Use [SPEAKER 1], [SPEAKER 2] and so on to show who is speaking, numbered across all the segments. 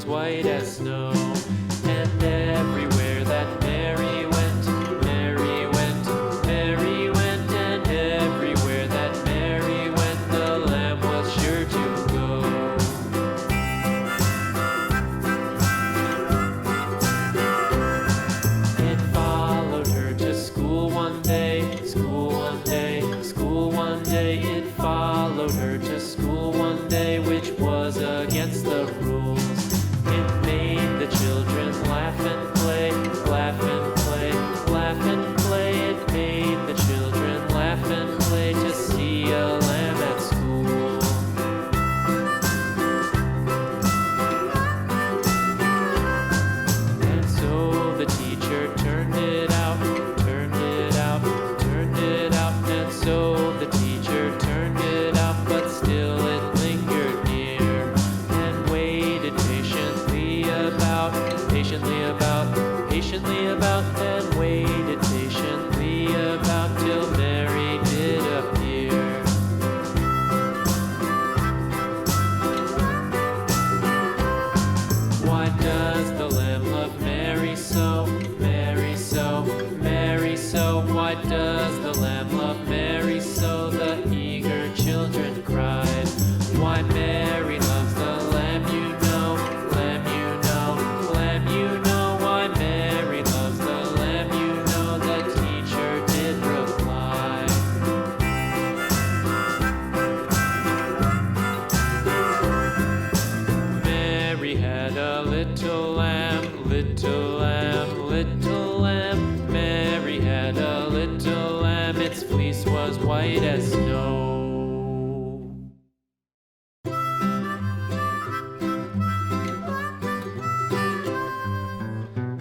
[SPEAKER 1] was white as snow. And everywhere that Mary went, Mary went, Mary went, and everywhere that Mary went, the lamb was sure to go. It followed her to school one day, school one day, school one day. It followed her to school one day, which was against the rules. It made the children laugh and play, laugh and play, laugh and play. It made the children laugh and play to see a lamb at school. And so the teacher turned it out, turned it out, turned it out. And so the teacher turned it out, but still it lingered near and waited patiently about, patiently about, and waited patiently about till Mary did appear. Why does the lamb love Mary so, Mary so, Mary so? Why does the lamb love Mary so? The eager children cried. Why Mary loves the lamb, you know, lamb, you know, lamb, you know. Why Mary loves the lamb, you know, the teacher did reply. Mary had a little lamb, little lamb, little lamb. Mary had a little lamb, its fleece was white as snow.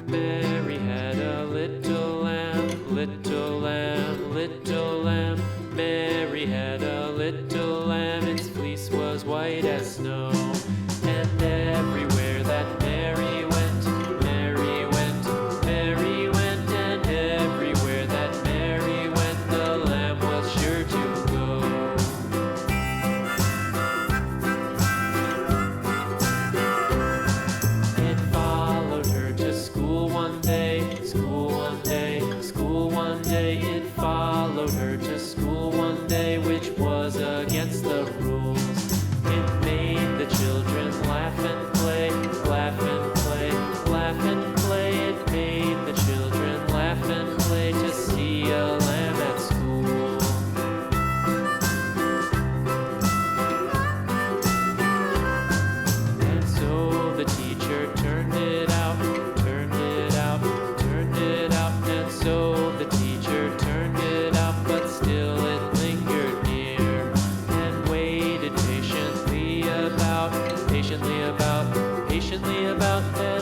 [SPEAKER 1] Mary had a little lamb, little lamb, little lamb. Mary had a little lamb, its fleece was white as snow. And everywhere that Mary went, Mary went, Mary went, and everywhere that Mary went, the lamb was sure to go. It followed her to school one day, school one day, school one day. It followed her to school one day, which was against the rules. It made the children laugh and play, laugh and play, laugh and play. It made the children laugh and play to see a lamb at school. And so the teacher turned it out, turned it out, turned it out. And so the teacher turned it out, but still it lingered near and waited patiently about, patiently about, patiently about.